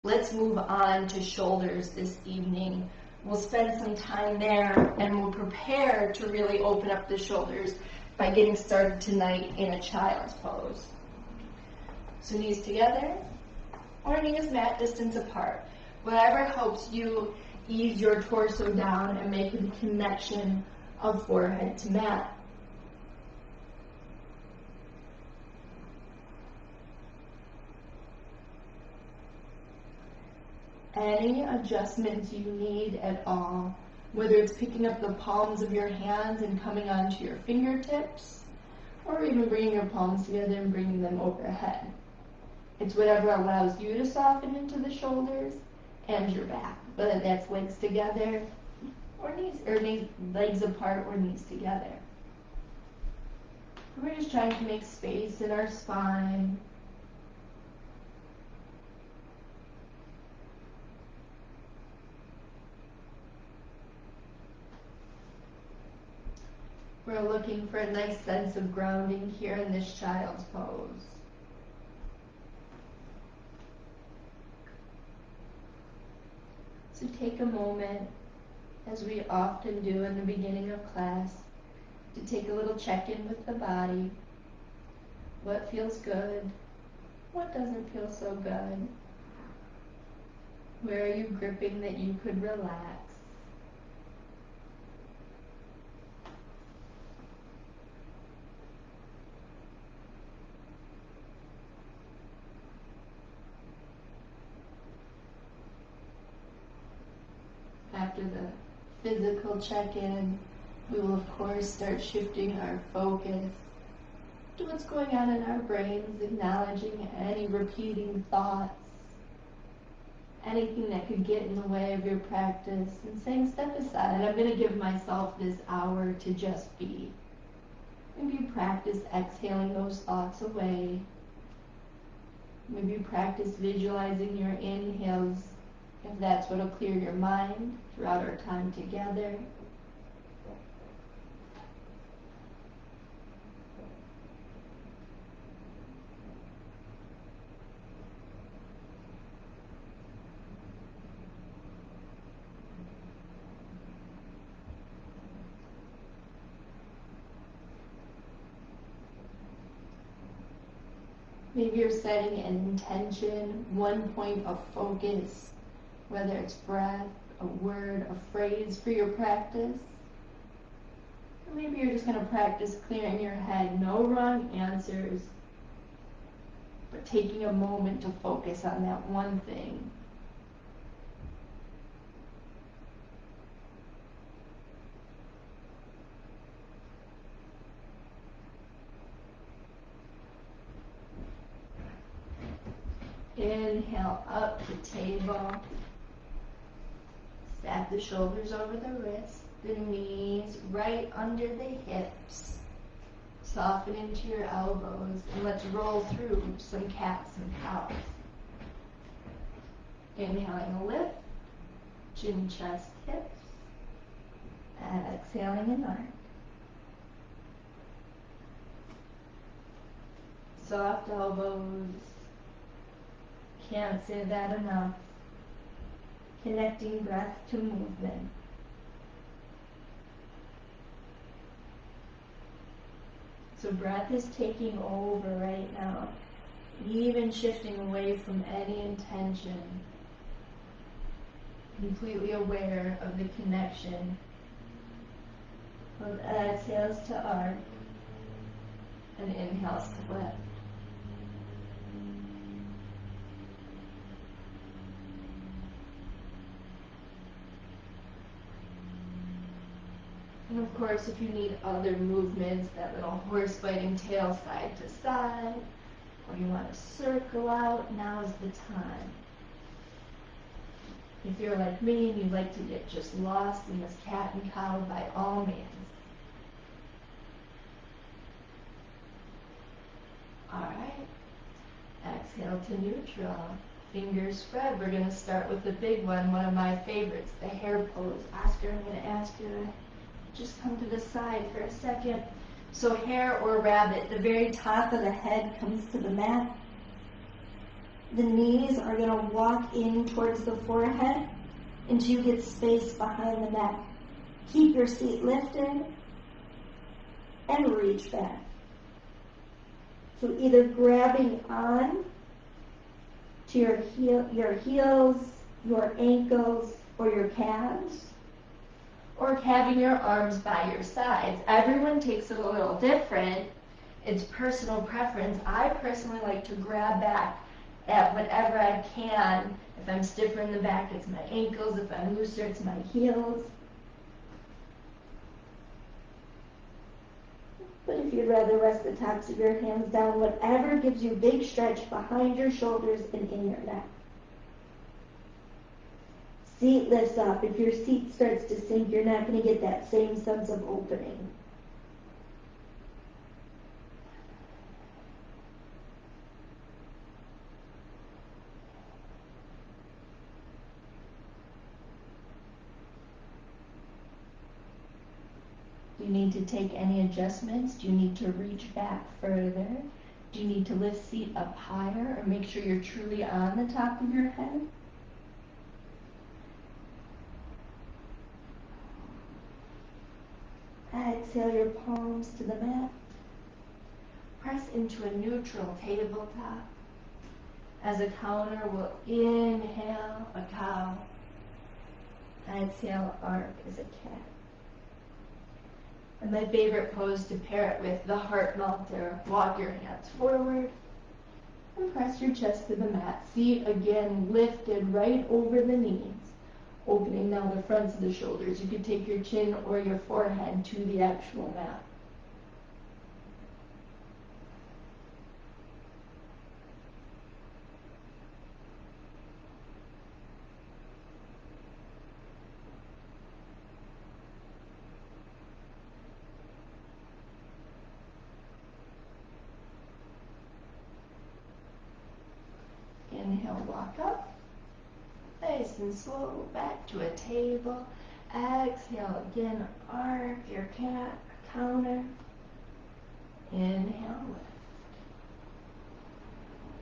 Let's move on to shoulders this evening. We'll spend some time there and we'll prepare to really open up the shoulders by getting started tonight in a child's pose. So knees together or knees mat distance apart. Whatever helps you ease your torso down and make the connection of forehead to mat. Any adjustments you need at all, whether it's picking up the palms of your hands and coming onto your fingertips, or even bringing your palms together and bringing them overhead. It's whatever allows you to soften into the shoulders and your back, whether that's legs together or legs apart or knees together. We're just trying to make space in our spine. We're looking for a nice sense of grounding here in this child's pose. So take a moment, as we often do in the beginning of class, to take a little check-in with the body. What feels good? What doesn't feel so good? Where are you gripping that you could relax? After the physical check-in, we will of course start shifting our focus to what's going on in our brains, acknowledging any repeating thoughts, anything that could get in the way of your practice, and saying step aside. I'm going to give myself this hour to just be. Maybe you practice exhaling those thoughts away. Maybe you practice visualizing your inhales, if that's what will clear your mind throughout our time together. Maybe you're setting an intention, one point of focus, whether it's breath, a word, a phrase for your practice. Or maybe you're just going to practice clearing your head. No wrong answers, but taking a moment to focus on that one thing. Inhale up the table. Stack the shoulders over the wrists, the knees right under the hips. Soften into your elbows, and let's roll through some cats and cows. Inhaling a lift, chin, chest, hips, and exhaling an arc. Soft elbows. Can't say that enough. Connecting breath to movement. So breath is taking over right now, even shifting away from any intention. Completely aware of the connection of exhales to arc and inhales to lift. And of course, if you need other movements, that little horse biting tail side to side, or you want to circle out, now is the time. If you're like me and you'd like to get just lost in this cat and cow, by all means. Alright, exhale to neutral. Fingers spread. We're going to start with the big one of my favorites, the hare pose. Oscar, I'm going to ask you to just come to the side for a second. So hare or rabbit, the very top of the head comes to the mat. The knees are going to walk in towards the forehead until you get space behind the neck. Keep your seat lifted and reach back. So either grabbing on to your heels, your ankles, or your calves, or having your arms by your sides. Everyone takes it a little different. It's personal preference. I personally like to grab back at whatever I can. If I'm stiffer in the back, it's my ankles. If I'm looser, it's my heels. But if you'd rather rest the tops of your hands down, whatever gives you big stretch behind your shoulders and in your neck. Seat lifts up. If your seat starts to sink, you're not going to get that same sense of opening. Do you need to take any adjustments? Do you need to reach back further? Do you need to lift seat up higher or make sure you're truly on the top of your head? Exhale your palms to the mat. Press into a neutral tabletop. As a counter, we'll inhale a cow. Exhale, arc as a cat. And my favorite pose to pair it with, the heart melter. Walk your hands forward and press your chest to the mat. Feet again lifted right over the knees. Opening now the fronts of the shoulders. You could take your chin or your forehead to the actual mat. Inhale, walk up. Nice and slow, back to a table. Exhale, again, arc your cat, counter. Inhale, lift.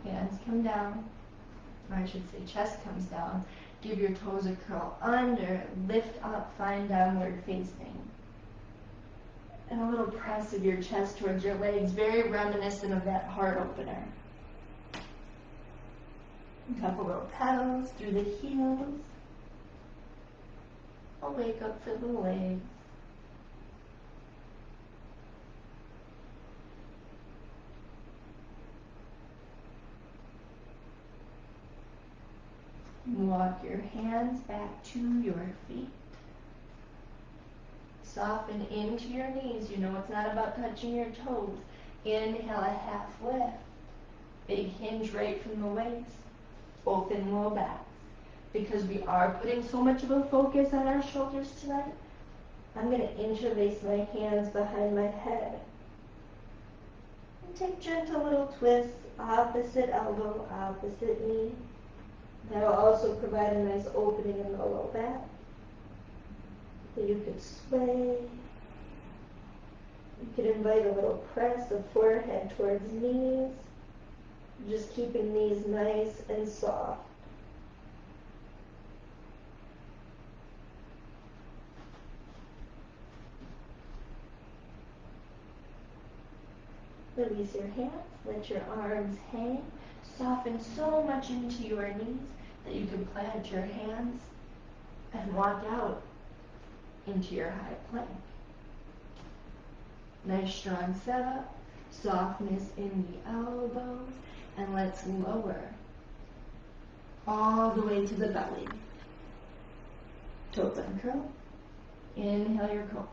Hands come down, or I should say chest comes down. Give your toes a curl under, lift up, find downward facing. And a little press of your chest towards your legs, very reminiscent of that heart opener. A couple little petals through the heels. I'll wake up for the legs. Walk your hands back to your feet. Soften into your knees. You know it's not about touching your toes. Inhale a half lift. Big hinge right from the waist. Open low back. Because we are putting so much of a focus on our shoulders tonight, I'm going to interlace my hands behind my head. And take gentle little twists, opposite elbow, opposite knee. That'll also provide a nice opening in the low back. So you could sway. You could invite a little press of forehead towards knees. Just keeping these nice and soft. Release your hands, let your arms hang. Soften so much into your knees that you can plant your hands and walk out into your high plank. Nice strong setup, softness in the elbows, and let's lower all the way to the belly. Toes uncurl. Inhale your cobra.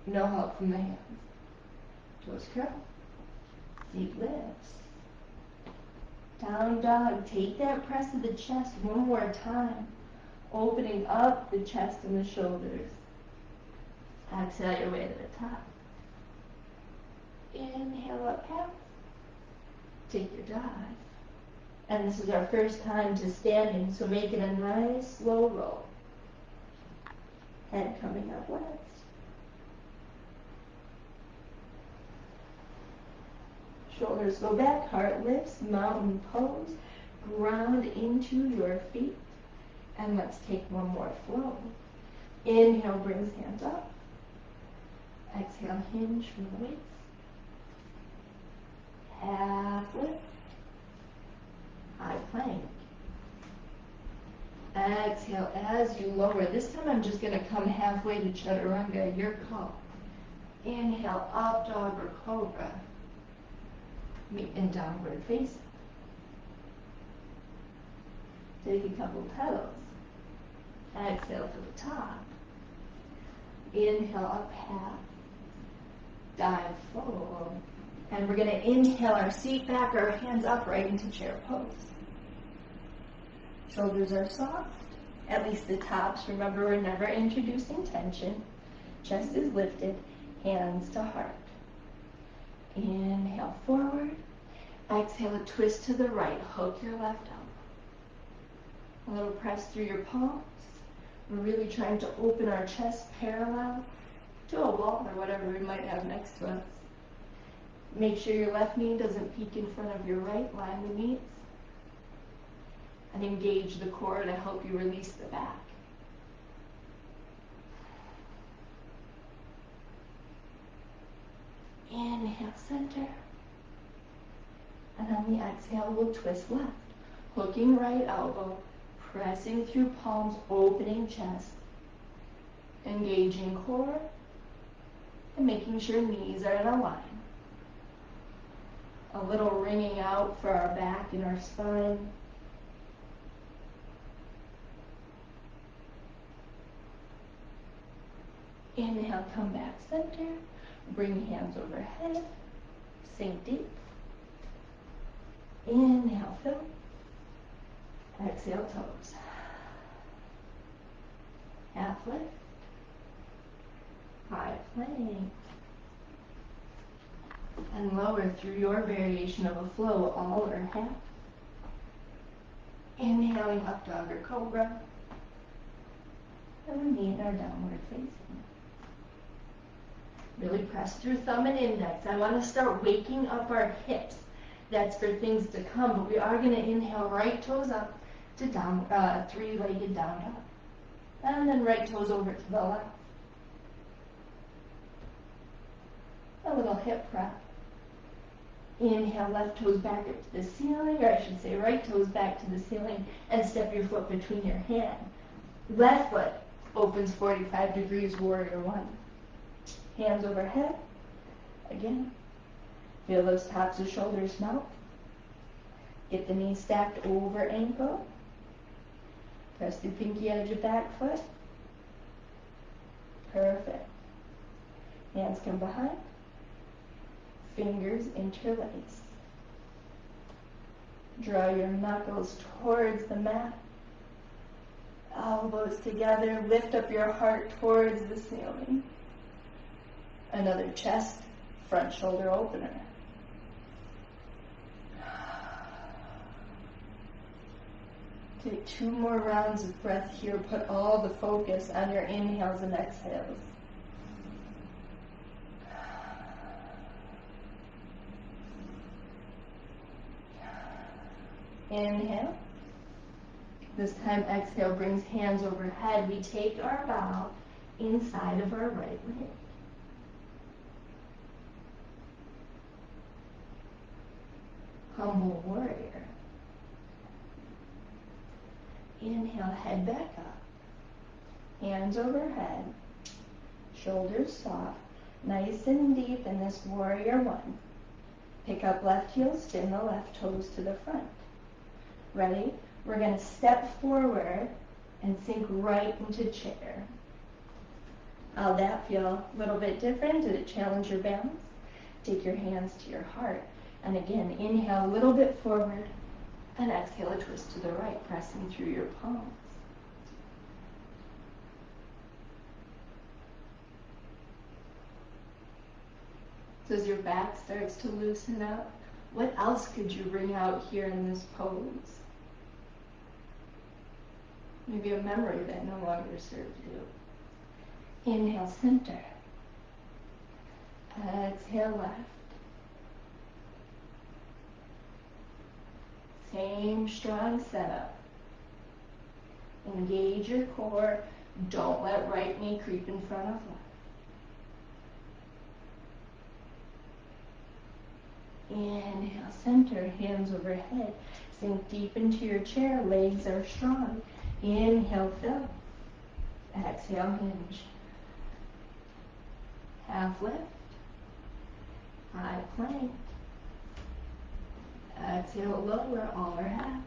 No help from the hands. Toes curl. Seat lifts. Down dog. Take that press of the chest one more time. Opening up the chest and the shoulders. Exhale your way to the top. Inhale up half. Take your dive. And this is our first time to standing, so make it a nice slow roll. Head coming up west. Shoulders go back, heart lifts, mountain pose. Ground into your feet. And let's take one more flow. Inhale, brings hands up. Exhale, hinge from the waist. Half lift. High plank. Exhale as you lower. This time I'm just going to come halfway to chaturanga, your call. Inhale, up dog or cobra. Meet in downward facing. Take a couple petals. Exhale to the top. Inhale up half. Dive forward. And we're going to inhale our seat back, our hands upright into chair pose. Shoulders are soft, at least the tops. Remember, we're never introducing tension. Chest is lifted, hands to heart. Inhale forward. Exhale, a twist to the right. Hook your left elbow. A little press through your palms. We're really trying to open our chest parallel to a wall or whatever we might have next to us. Make sure your left knee doesn't peek in front of your right. Line the knees. And engage the core to help you release the back. Inhale, center. And on the exhale, we'll twist left. Hooking right elbow, pressing through palms, opening chest, engaging core, and making sure knees are in a line. A little wringing out for our back and our spine. Inhale, come back center. Bring hands overhead. Sink deep. Inhale, fill. Exhale, toes. Half lift. High plank. And lower through your variation of a flow, all or half. Inhaling up dog or cobra. And we meet our downward facing. Really press through thumb and index. I want to start waking up our hips. That's for things to come, but we are going to inhale right toes up to down, three-legged down dog. And then right toes over to the left. A little hip prep. Inhale, left toes back up to the ceiling, or I should say right toes back to the ceiling, and step your foot between your hand. Left foot opens 45 degrees, warrior one. Hands overhead. Again. Feel those tops of shoulders melt. Get the knees stacked over ankle. Press the pinky edge of back foot. Perfect. Hands come behind. Fingers interlace. Draw your knuckles towards the mat. Elbows together. Lift up your heart towards the ceiling. Another chest, front shoulder opener. Take 2 more rounds of breath here. Put all the focus on your inhales and exhales. Inhale. This time exhale brings hands overhead. We take our bow inside of our right leg. Humble warrior. Inhale, head back up. Hands overhead. Shoulders soft. Nice and deep in this warrior one. Pick up left heel, spin the left toes to the front. Ready? We're going to step forward and sink right into chair. How'd that feel? A little bit different? Did it challenge your balance? Take your hands to your heart. And again, inhale a little bit forward, and exhale a twist to the right, pressing through your palms. So as your back starts to loosen up, what else could you bring out here in this pose? Maybe a memory that no longer serves you. Inhale, center. Exhale, left. Same strong setup. Engage your core. Don't let right knee creep in front of left. Inhale, center, hands overhead. Sink deep into your chair, legs are strong. Inhale, fill. Exhale, hinge. Half lift. High plank. Exhale, lower, all or half.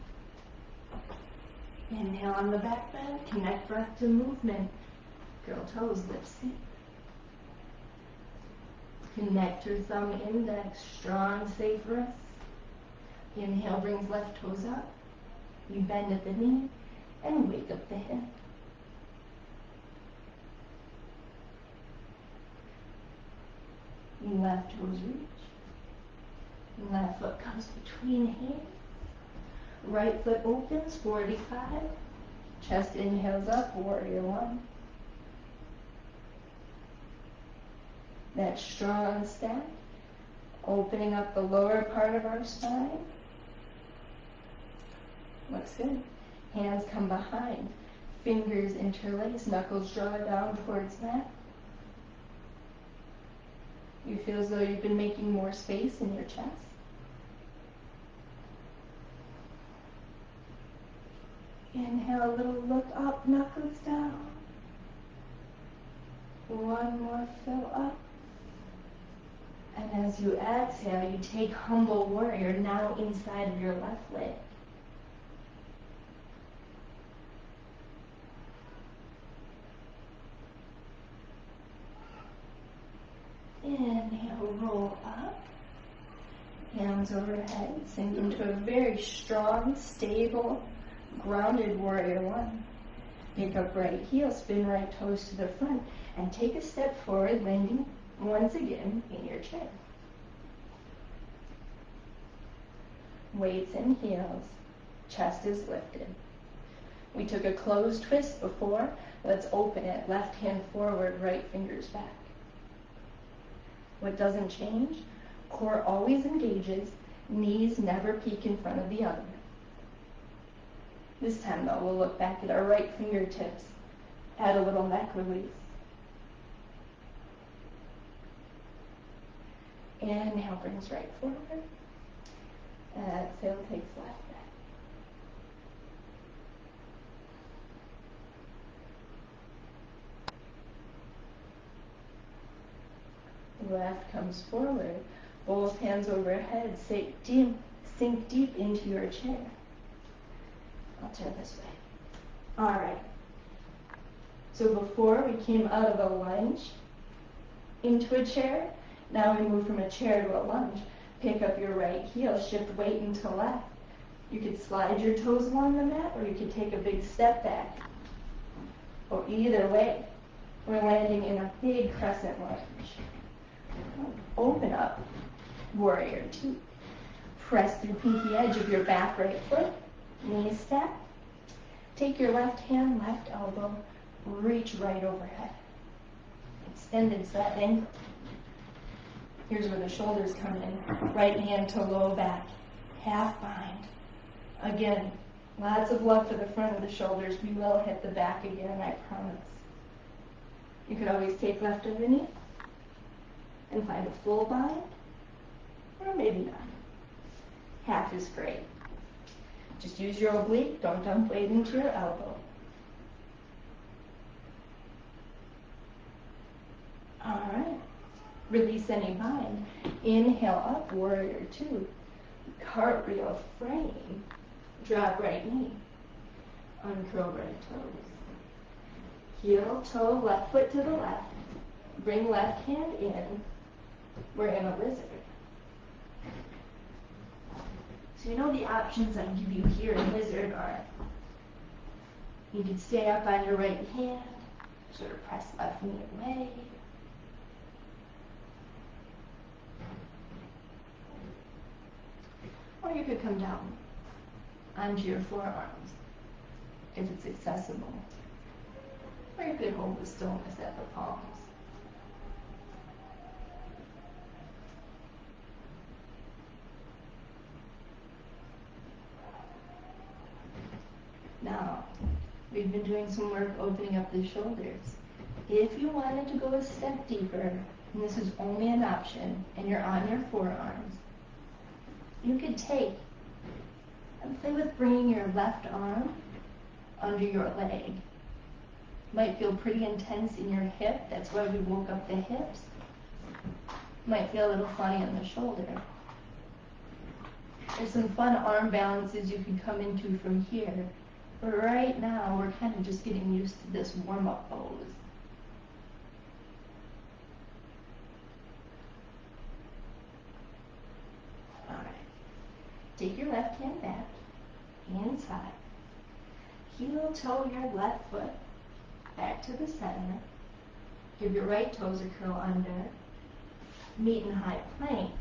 Inhale on the back bend, connect breath to movement. Curl toes, lips sink. Connect your thumb index, strong, safe wrists. Inhale brings left toes up. You bend at the knee and wake up the hip. Left toes reach. Left foot comes between hands. Right foot opens, 45. Chest inhales up, warrior one. That strong step, opening up the lower part of our spine. Looks good. Hands come behind. Fingers interlace, knuckles draw down towards mat. You feel as though you've been making more space in your chest. Inhale, a little look up, knuckles down. One more fill up. And as you exhale, you take humble warrior now inside of your left leg. Inhale, roll up. Hands overhead, sink into a very strong, stable, grounded warrior one. Pick up right heel, spin right toes to the front, and take a step forward, landing once again in your chair. Weights and heels, chest is lifted. We took a closed twist before. Let's open it. Left hand forward, right fingers back. What doesn't change? Core always engages, knees never peek in front of the other. This time though, we'll look back at our right fingertips, add a little neck release. Inhale brings right forward. Exhale takes left back. Left comes forward. Both hands overhead. Sink deep into your chair. I'll turn this way. All right. So before we came out of a lunge into a chair. Now we move from a chair to a lunge. Pick up your right heel, shift weight into left. You could slide your toes along the mat, or you could take a big step back. Or either way, we're landing in a big crescent lunge. Open up, warrior two. Press through pinky edge of your back right foot, knee step. Take your left hand, left elbow, reach right overhead. Extended set ankle. Here's where the shoulders come in. Right hand to low back, half bind. Again, lots of love for the front of the shoulders. We will hit the back again, I promise. You could always take left underneath and find a full bind, or maybe not. Half is great. Just use your oblique, don't dump weight into your elbow. All right. Release any bind. Inhale up, warrior two. Cartwheel frame. Drop right knee. Uncurl right toes. Heel, toe, left foot to the left. Bring left hand in. We're in a lizard. So you know the options I give you here in lizard are, you can stay up on your right hand, sort of press left knee away. Or you could come down onto your forearms if it's accessible. Or you could hold the stillness at the palms. Now, we've been doing some work opening up the shoulders. If you wanted to go a step deeper, and this is only an option, and you're on your forearms, you could take and play with bringing your left arm under your leg. Might feel pretty intense in your hip, that's why we woke up the hips. Might feel a little funny on the shoulder. There's some fun arm balances you can come into from here. But right now, we're kind of just getting used to this warm-up pose. Alright. Take your left hand back, inside. Heel toe your left foot back to the center. Give your right toes a curl under. Meet in high plank.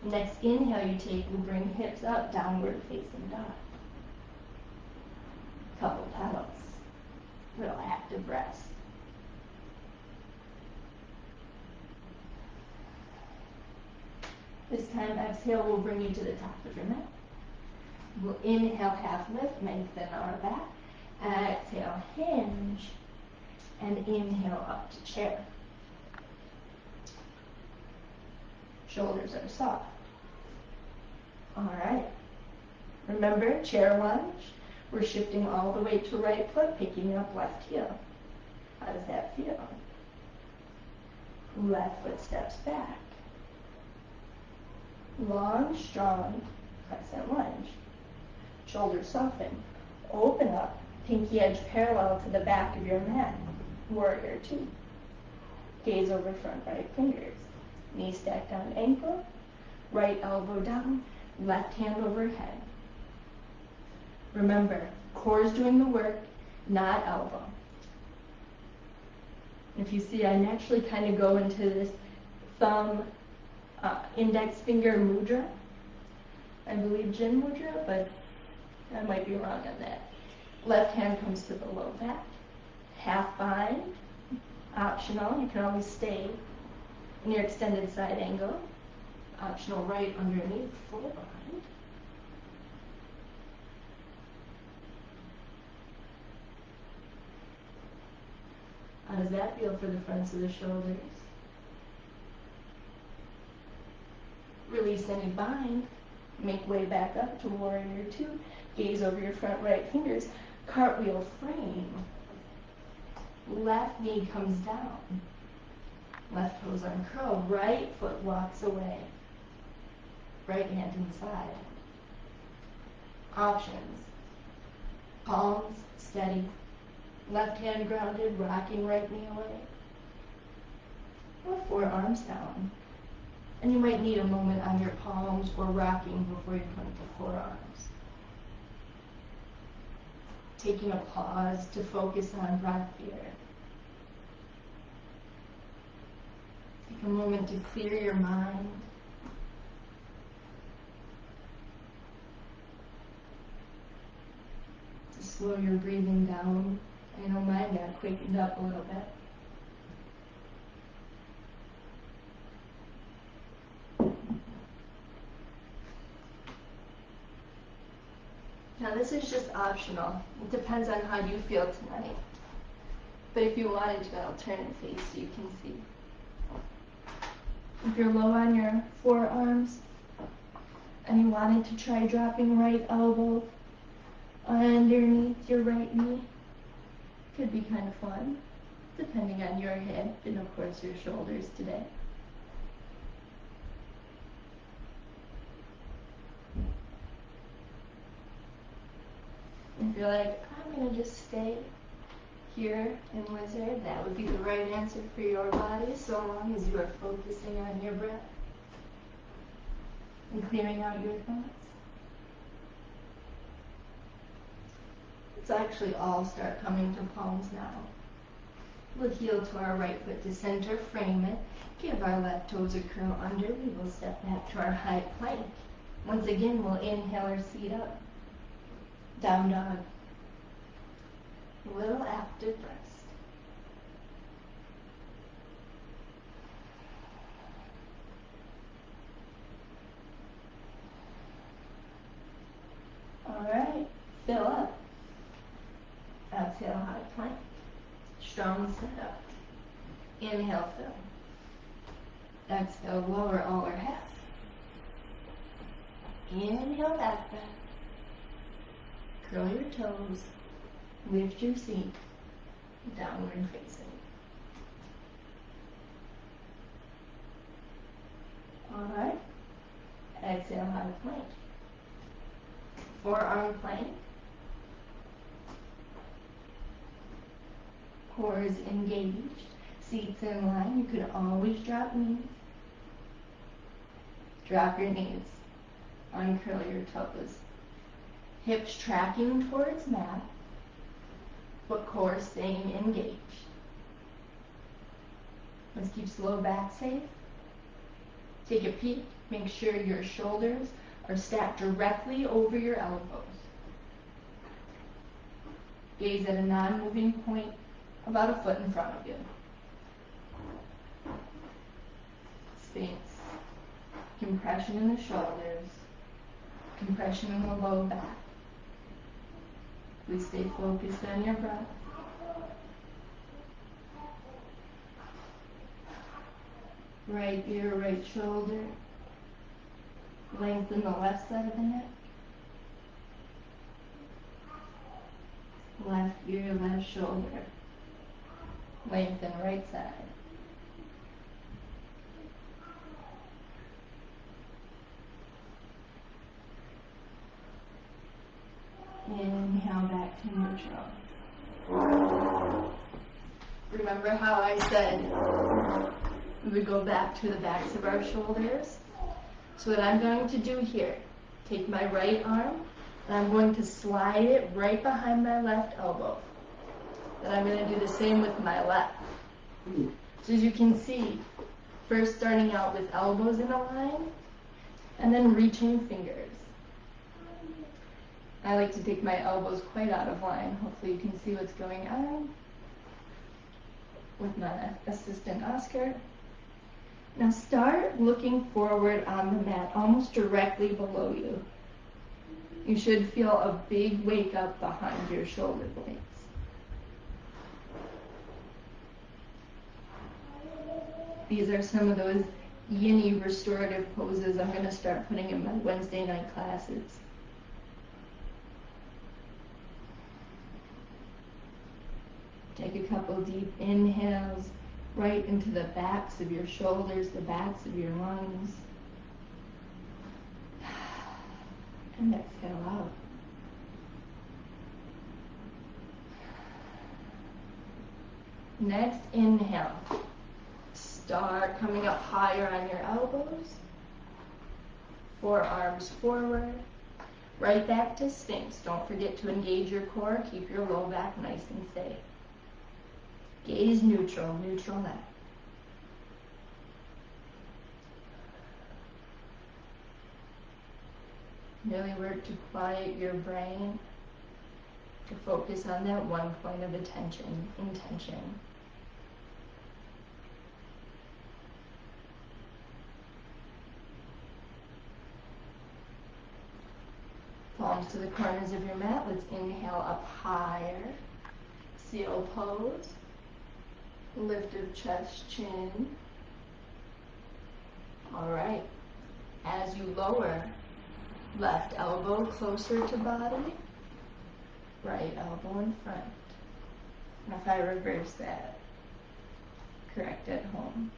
Next inhale you take will bring hips up, downward facing dog. Couple petals. Little active rest. This time exhale will bring you to the top of your mat. We'll inhale half lift, lengthen our back. Exhale hinge. And inhale up to chair. Shoulders are soft. Alright. Remember, chair lunge. We're shifting all the way to right foot, picking up left heel. How does that feel? Left foot steps back. Long, strong, crescent lunge. Shoulders soften. Open up, pinky edge parallel to the back of your mat. Warrior two. Gaze over front right fingers. Knee stacked on ankle. Right elbow down. Left hand overhead. Remember, core is doing the work, not elbow. If you see, I naturally kind of go into this thumb, index finger mudra. I believe Jin mudra, but I might be wrong on that. Left hand comes to the low back. Half bind, optional. You can always stay in your extended side angle. Optional right underneath, full bind. How does that feel for the fronts of the shoulders? Release any bind. Make way back up to warrior two. Gaze over your front right fingers. Cartwheel frame. Left knee comes down. Left toes uncurl. Right foot walks away. Right hand inside. Options. Palms steady. Left hand grounded, rocking right knee away. Or forearms down. And you might need a moment on your palms or rocking before you come to forearms. Taking a pause to focus on breath here. Take a moment to clear your mind. To slow your breathing down. I know mine got quickened up a little bit. Now this is just optional. It depends on how you feel tonight. But if you wanted to, I'll turn it face so you can see. If you're low on your forearms and you wanted to try dropping right elbow underneath your right knee, could be kind of fun, depending on your head and of course your shoulders today. If you're like, I'm going to just stay here in Wizard, that would be the right answer for your body, so long as you are focusing on your breath and clearing out your thoughts. Let's actually all start coming to palms now. We'll heel to our right foot to center, frame it. Give our left toes a curl under. We will step back to our high plank. Once again, we'll inhale or seat up. Down dog. A little active rest. All right, fill up. Exhale, high plank. Strong setup. Inhale, fill. Exhale, lower all or half. Inhale, back bend. Curl your toes. Lift your seat. Downward facing. Alright. Exhale, high plank. Forearm plank. Core is engaged. Seats in line. You can always drop knees. Drop your knees. Uncurl your toes. Hips tracking towards mat, but core staying engaged. Let's keep slow back safe. Take a peek. Make sure your shoulders are stacked directly over your elbows. Gaze at a non-moving point about a foot in front of you. Sphinx. Compression in the shoulders. Compression in the low back. Please stay focused on your breath. Right ear, right shoulder. Lengthen the left side of the neck. Left ear, left shoulder. Lengthen right side. Inhale back to neutral. Remember how I said we would go back to the backs of our shoulders? So what I'm going to do here, take my right arm and I'm going to slide it right behind my left elbow. Then I'm going to do the same with my left. So as you can see, first starting out with elbows in a line and then reaching fingers. I like to take my elbows quite out of line. Hopefully you can see what's going on with my assistant Oscar. Now start looking forward on the mat, almost directly below you. You should feel a big wake up behind your shoulder blades. These are some of those yin restorative poses I'm going to start putting in my Wednesday night classes. Take a couple deep inhales right into the backs of your shoulders, the backs of your lungs. And exhale out. Next, inhale. Start coming up higher on your elbows. Forearms forward. Right back to Sphinx. Don't forget to engage your core. Keep your low back nice and safe. Gaze neutral, neutral neck. Really work to quiet your brain, to focus on that one point of attention, intention. Palms to the corners of your mat. Let's inhale up higher. Seal pose. Lift of chest, chin. All right. As you lower, left elbow closer to body, right elbow in front. And if I reverse that, correct at home.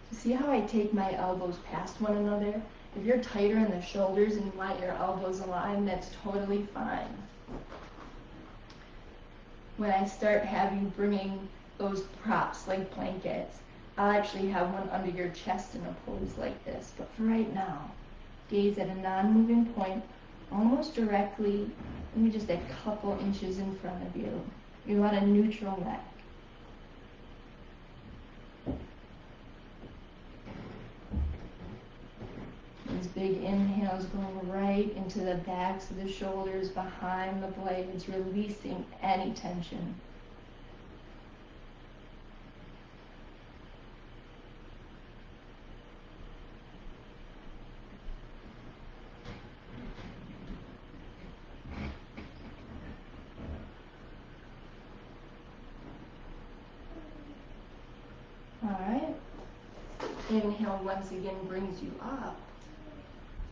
So see how I take my elbows past one another? If you're tighter in the shoulders and you want your elbows aligned, that's totally fine. When I start having bringing those props like blankets, I'll actually have one under your chest in a pose like this. But for right now, gaze at a non-moving point, almost directly, maybe just a couple inches in front of you. You want a neutral neck. These big inhales going right into the backs of the shoulders, behind the blades, releasing any tension. Inhale once again brings you up.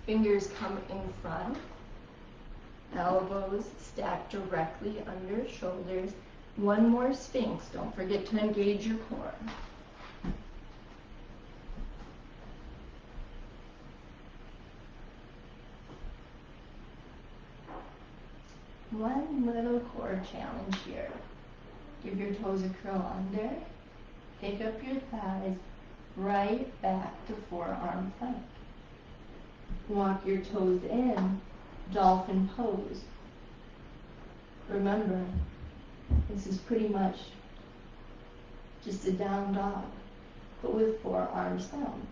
Fingers come in front. Elbows stacked directly under shoulders. One more Sphinx. Don't forget to engage your core. One little core challenge here. Give your toes a curl under. Pick up your thighs right back to forearm plank. Walk your toes in, dolphin pose. Remember, this is pretty much just a down dog, but with forearms down.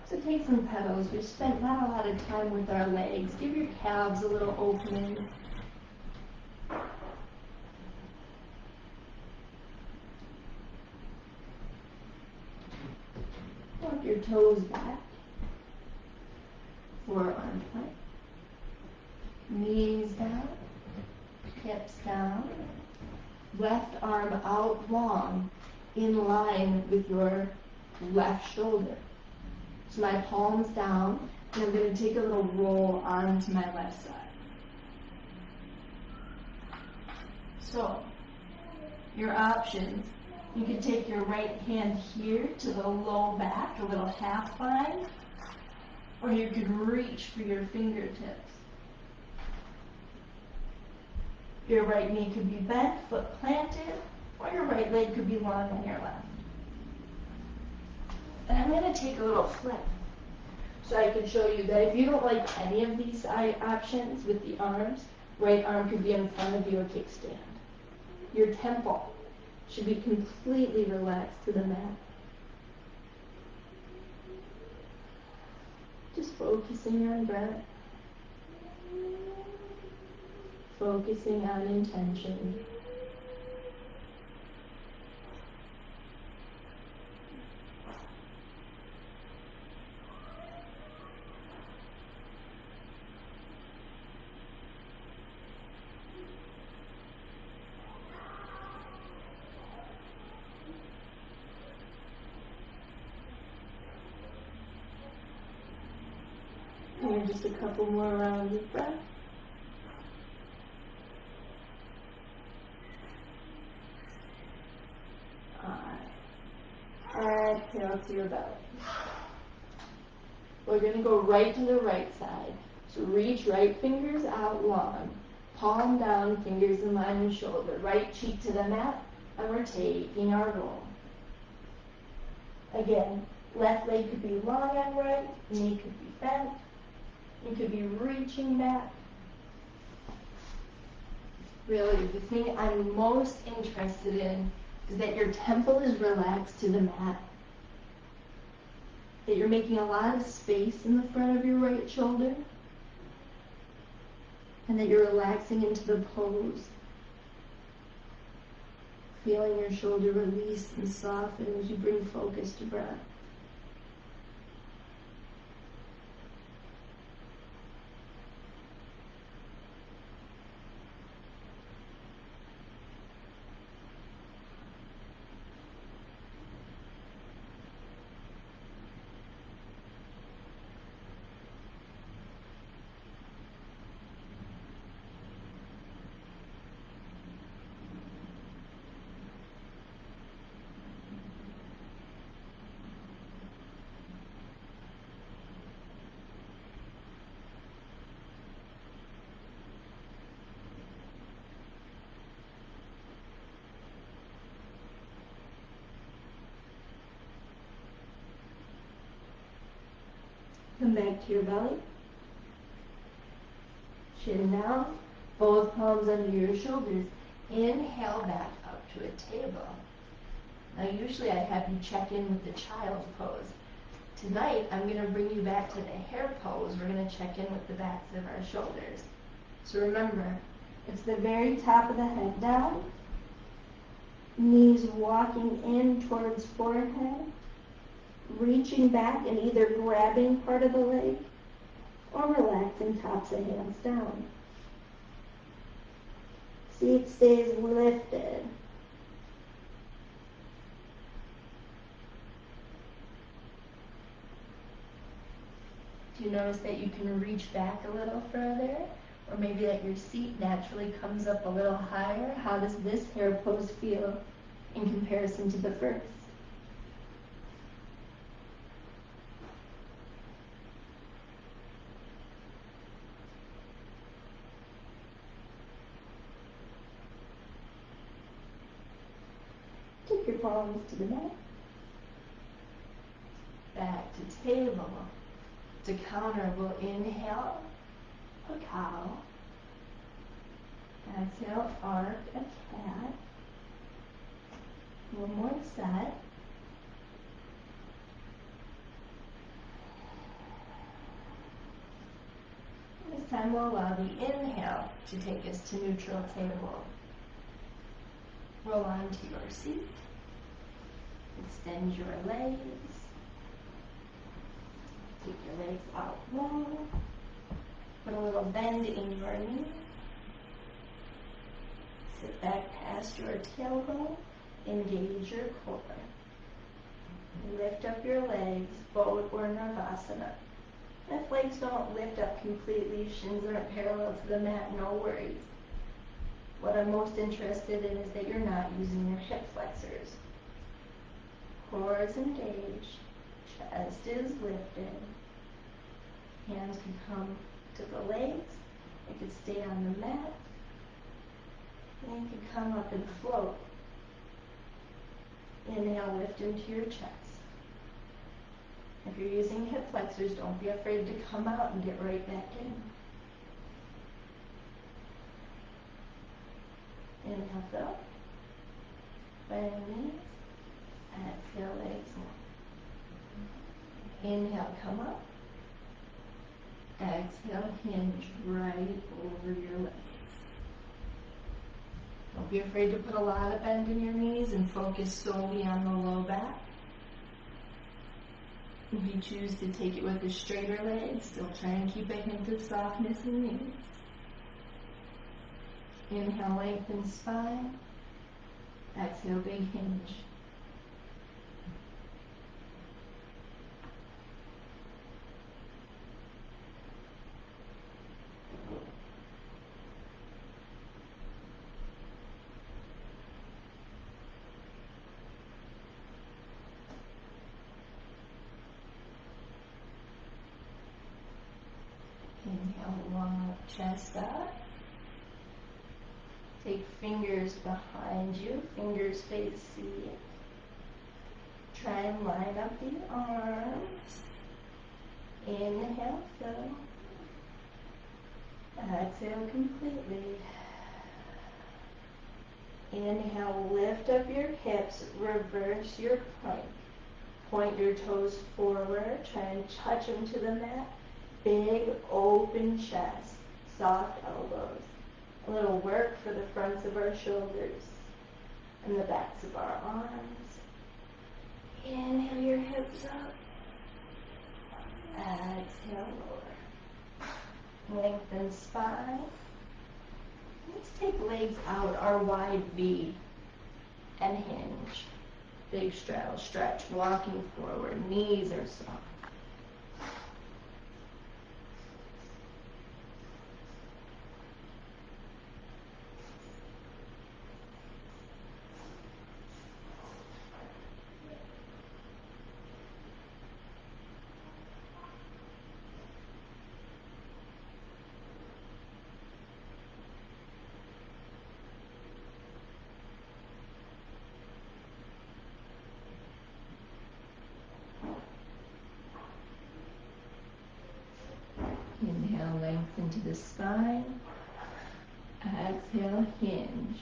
So take some pedals. We've spent not a lot of time with our legs. Give your calves a little opening. Walk your toes back. Forearm plank. Knees down. Hips down. Left arm out long in line with your left shoulder. So my palms down, and I'm going to take a little roll onto my left side. So, your options. You can take your right hand here to the low back, a little half bind, or you could reach for your fingertips. Your right knee could be bent, foot planted, or your right leg could be long on your left. And I'm going to take a little flip so I can show you that if you don't like any of these options with the arms, right arm could be in front of you, a kickstand. Your temple should be completely relaxed to the mat. Just focusing on breath. Focusing on intention. And just a couple more rounds of breath. Exhale to your belly. We're going to go right to the right side. So reach right fingers out long. Palm down, fingers in line with shoulder. Right cheek to the mat, and we're taking our roll. Again, left leg could be long and right, knee could be bent. You could be reaching back. Really, the thing I'm most interested in is that your temple is relaxed to the mat. That you're making a lot of space in the front of your right shoulder. And that you're relaxing into the pose. Feeling your shoulder release and soften as you bring focus to breath. Come back to your belly. Chin down, both palms under your shoulders. Inhale back up to a table. Now usually I have you check in with the child's pose. Tonight I'm going to bring you back to the hare pose. We're going to check in with the backs of our shoulders. So remember, it's the very top of the head down. Knees walking in towards forehead. Reaching back and either grabbing part of the leg or relaxing tops of hands down. See, it stays lifted. you notice that you can reach back a little further, or maybe that your seat naturally comes up a little higher, how does this hair pose feel in comparison to the first? Take your palms to the mat. Back to table. To counter, we'll inhale a cow. Exhale, arc a cat. One more set. This time we'll allow the inhale to take us to neutral table. Roll onto your seat. Extend your legs. Take your legs out long. Put a little bend in your knee. Sit back past your tailbone. Engage your core. Lift up your legs, forward or Navasana. If legs don't lift up completely, shins aren't parallel to the mat, no worries. What I'm most interested in is that you're not using your hip flexors. Core is engaged, chest is lifted. Hands can come to the legs, it could stay on the mat, and you can come up and float. Inhale, lift into your chest. If you're using hip flexors, don't be afraid to come out and get right back in. Inhale, fill. Bend knees. Exhale, legs long. Inhale, come up. Exhale, hinge right over your legs. Don't be afraid to put a lot of bend in your knees and focus solely on the low back. If you choose to take it with a straighter leg, still try and keep a hint of softness in knees. Inhale, lengthen spine. Exhale, big hinge. Inhale, long chest up. Take fingers behind you, fingers face seat. Try and line up the arms. Inhale, fill. Exhale completely. Inhale, lift up your hips, reverse your plank. Point your toes forward, try and touch them to the mat. Big open chest, soft elbows. A little work for the fronts of our shoulders and the backs of our arms. Inhale your hips up. Exhale, lower. Lengthen spine. Let's take legs out, our wide V, and hinge. Big straddle, stretch, walking forward. Knees are soft. Inhale, lengthen to the spine. Exhale, hinge.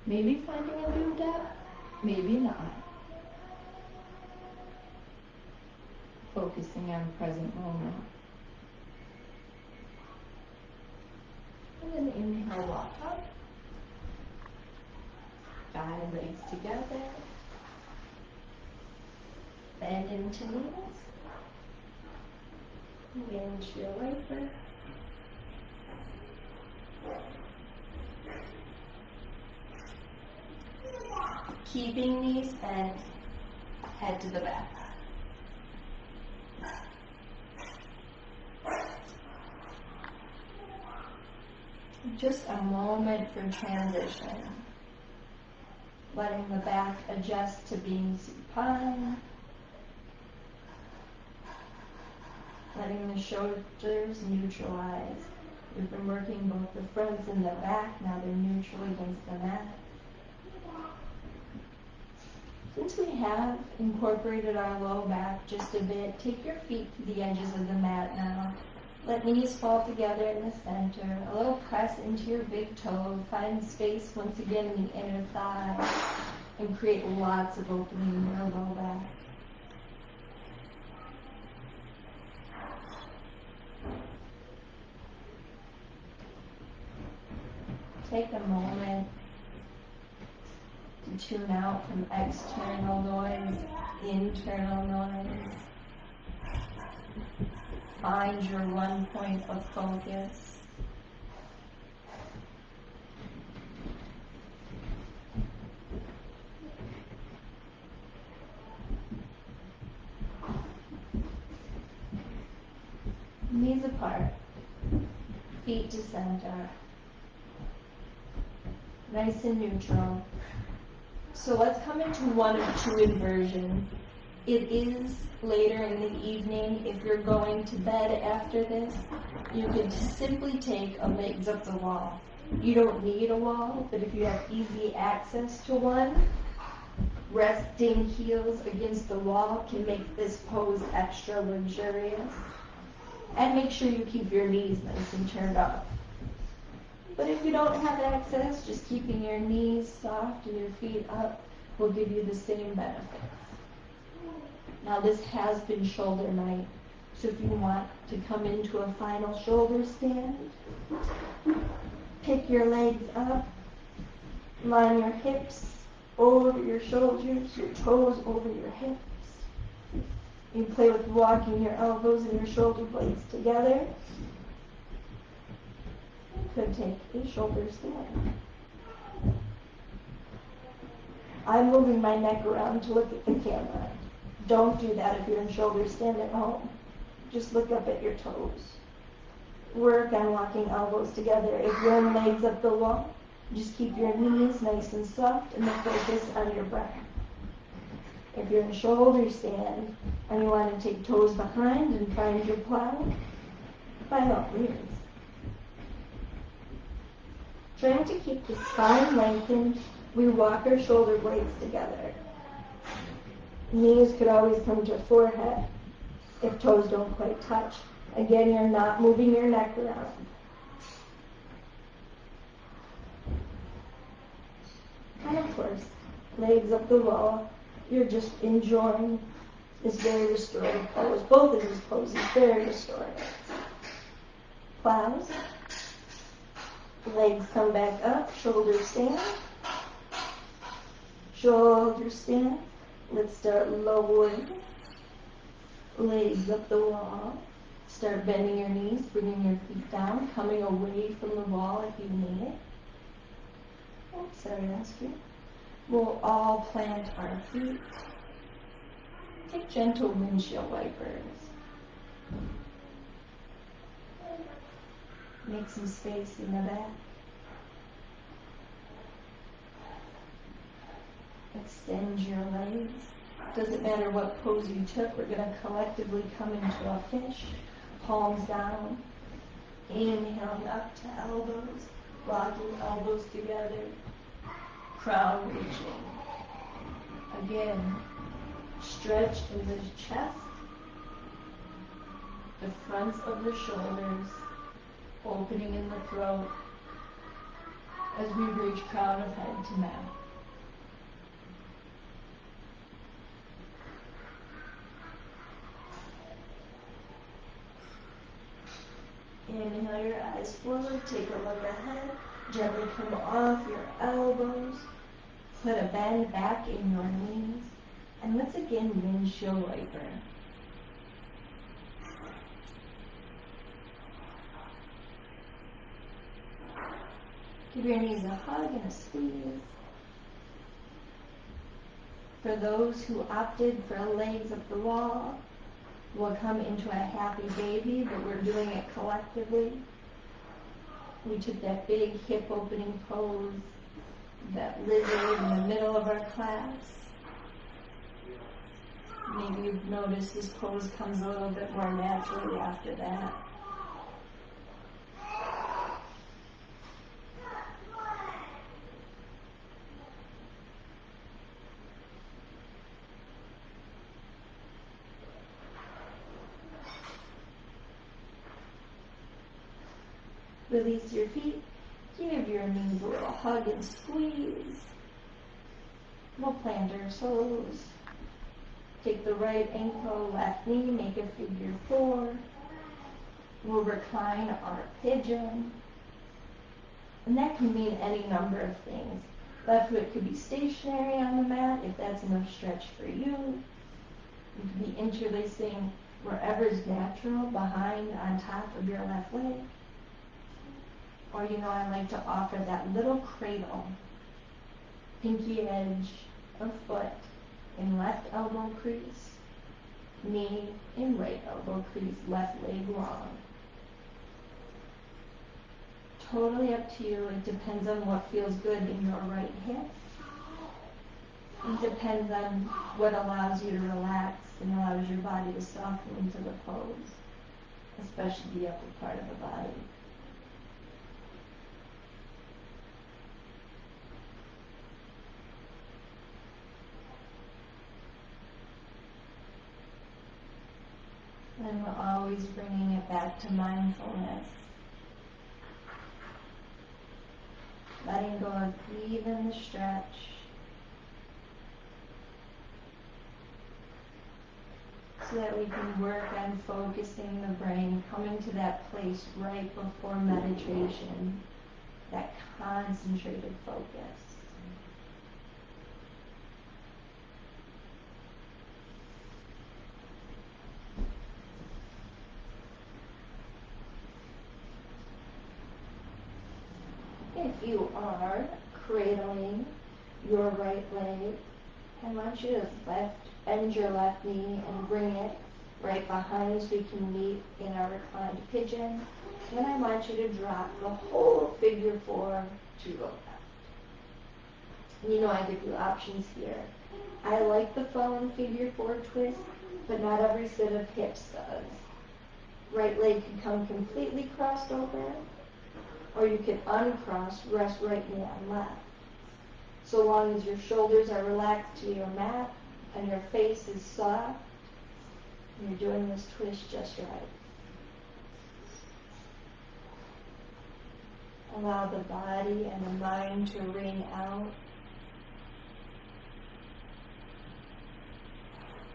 Maybe finding a new depth, maybe not. Focusing on present moment. And then inhale, walk up. Guide legs together. Bend into knees. Windshield wiper. Keeping knees bent, head to the back. just a moment for transition. Letting the back adjust to being supine. Letting the shoulders neutralize. We've been working both the fronts and the back, now they're neutral against the mat. Since we have incorporated our low back just a bit, take your feet to the edges of the mat now. Let knees fall together in the center. A little press into your big toe. Find space once again in the inner thigh and create lots of opening in your low back. Take a moment to tune out from external noise, internal noise. Find your one point of focus. Knees apart, feet to center. Nice and neutral. So let's come into one of two inversion. It is later in the evening. If you're going to bed after this, you could simply take a legs up the wall. You don't need a wall, but if you have easy access to one, resting heels against the wall can make this pose extra luxurious. And make sure you keep your knees nice and turned up. But if you don't have access, just keeping your knees soft and your feet up will give you the same benefits. Now this has been shoulder night, so if you want to come into a final shoulder stand, pick your legs up, line your hips over your shoulders, your toes over your hips. You play with walking your elbows and your shoulder blades together. You could take a shoulder stand. I'm moving my neck around to look at the camera. Don't do that if you're in shoulder stand at home. Just look up at your toes. Work on walking elbows together. If you're in legs up the wall, just keep your knees nice and soft and the focus on your breath. If you're in shoulder stand and you want to take toes behind and find your plow, by all means. Trying to keep the spine lengthened, we walk our shoulder blades together. Knees could always come to forehead if toes don't quite touch. Again, you're not moving your neck around. And of course, legs up the wall. You're just enjoying this very restorative pose. Both of these poses, very restorative. Plows. Legs come back up, shoulder stand. Shoulder stand. Let's start lowering. Legs up the wall. Start bending your knees, bringing your feet down, coming away from the wall if you need it. Oops, sorry, rescue. We'll all plant our feet. Take gentle windshield wipers. Make some space in the back. Extend your legs. Doesn't matter what pose you took, we're going to collectively come into a fish. Palms down. Inhaling up to elbows. Rocking elbows together. Crown reaching. Again, stretch in the chest. The fronts of the shoulders. Opening in the throat. As we reach crown of head to mat. Inhale your eyes forward, take a look ahead, gently come off your elbows, put a bend back in your knees, and let's again windshield wiper. Give your knees a hug and a squeeze. For those who opted for legs up the wall, we'll come into a happy baby, but we're doing it collectively. We took that big hip opening pose, that lizard in the middle of our class. Maybe you've noticed this pose comes a little bit more naturally after that. Release your feet. Give your knees a little hug and squeeze. We'll plant our toes. Take the right ankle, left knee, make a figure 4. We'll recline our pigeon. And that can mean any number of things. Left foot could be stationary on the mat if that's enough stretch for you. You could be interlacing wherever's natural, behind, on top of your left leg. Or, I like to offer that little cradle, pinky edge of foot in left elbow crease, knee in right elbow crease, left leg long. Totally up to you. It depends on what feels good in your right hip. It depends on what allows you to relax and allows your body to soften into the pose, especially the upper part of the body. And we're always bringing it back to mindfulness. Letting go of even the stretch. So that we can work on focusing the brain, coming to that place right before meditation, that concentrated focus. If you are cradling your right leg, I want you to bend your left knee and bring it right behind so you can meet in our reclined pigeon. Then I want you to drop the whole figure 4 to the left. I give you options here. I like the phone figure 4 twist, but not every set of hips does. Right leg can come completely crossed over, or you can uncross, rest right knee on left. So long as your shoulders are relaxed to your mat and your face is soft, you're doing this twist just right. Allow the body and the mind to ring out.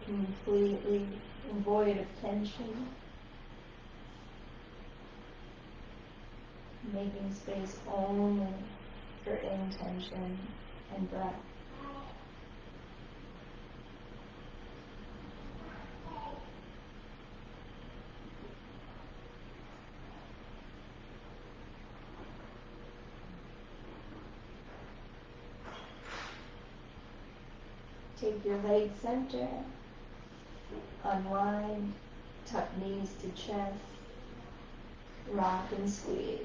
Completely void of tension. Making space only for intention and breath. Take your leg center, unwind, tuck knees to chest, rock and squeeze.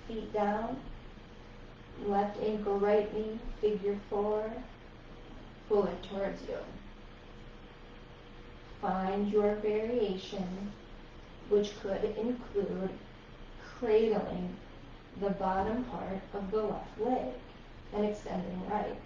Feet down, left ankle, right knee, figure 4, pull it towards you. Find your variation, which could include cradling the bottom part of the left leg and extending right.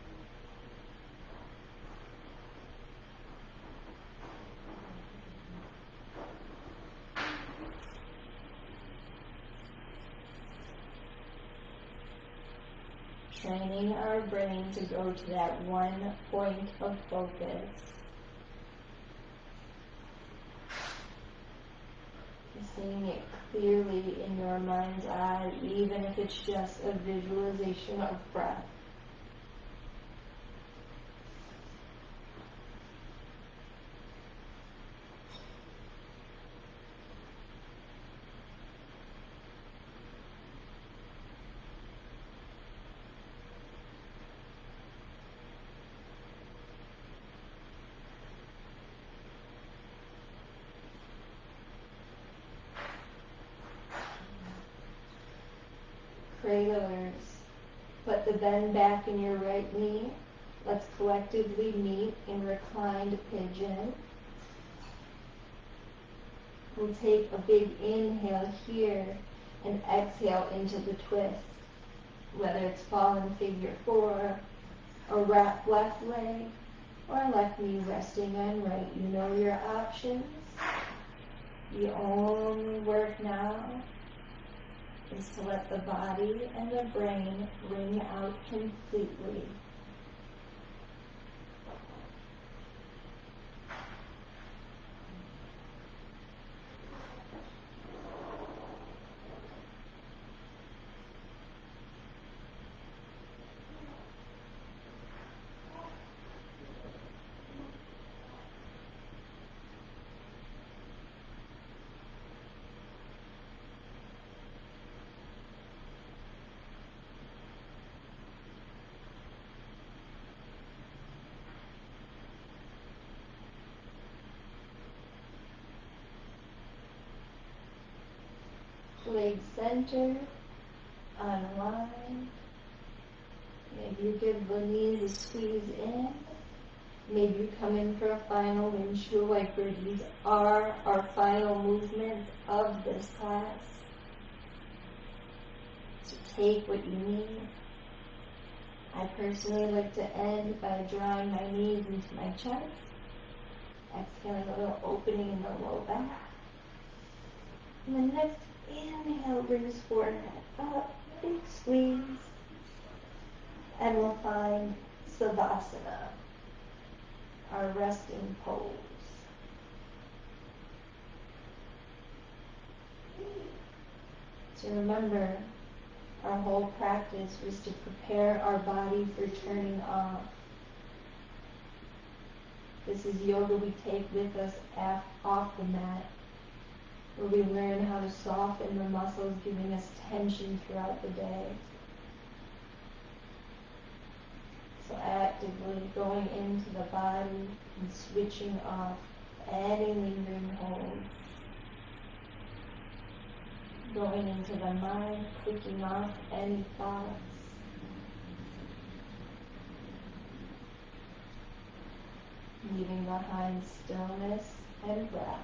Training our brain to go to that one point of focus. Seeing it clearly in your mind's eye, even if it's just a visualization of breath. cradlers. Put the bend back in your right knee. Let's collectively meet in reclined pigeon. We'll take a big inhale here and exhale into the twist. Whether it's fallen figure 4, or wrap left leg, or left knee resting on right. You know your options. The only work now is to let the body and the brain ring out completely. Leg center, unwind. Maybe you give the knees a squeeze in. Maybe you come in for a final windshield wiper. These are our final movements of this class. So take what you need. I personally like to end by drawing my knees into my chest. Exhaling a little opening in the low back. And the next inhale brings forehead up, big squeeze, and we'll find Savasana, our resting pose. So remember, our whole practice was to prepare our body for turning off. This is yoga we take with us off the mat, where we learn how to soften the muscles giving us tension throughout the day. So actively going into the body and switching off any lingering holds. Going into the mind, clicking off any thoughts. Leaving behind stillness and breath.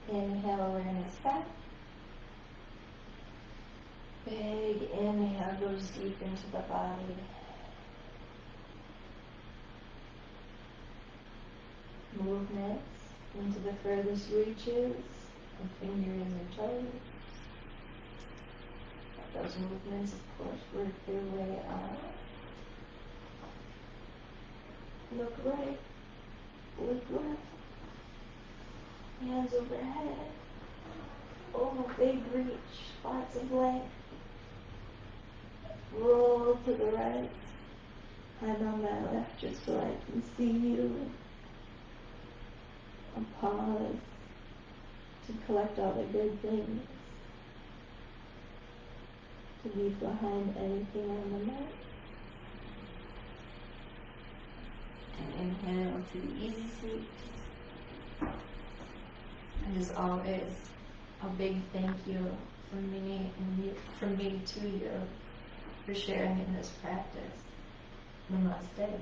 Inhale, awareness back. Big inhale goes deep into the body. Movements into the furthest reaches of fingers and toes. Let those movements, of course, work their way out. Look right. Look left. Hands overhead. Oh, big reach. Lots of length. Roll to the right. Hand on my left just so I can see you. And pause to collect all the good things. To leave behind anything on the mat. And inhale to the easy seat. And as always, a big thank you from me to you for sharing in this practice. Namaste.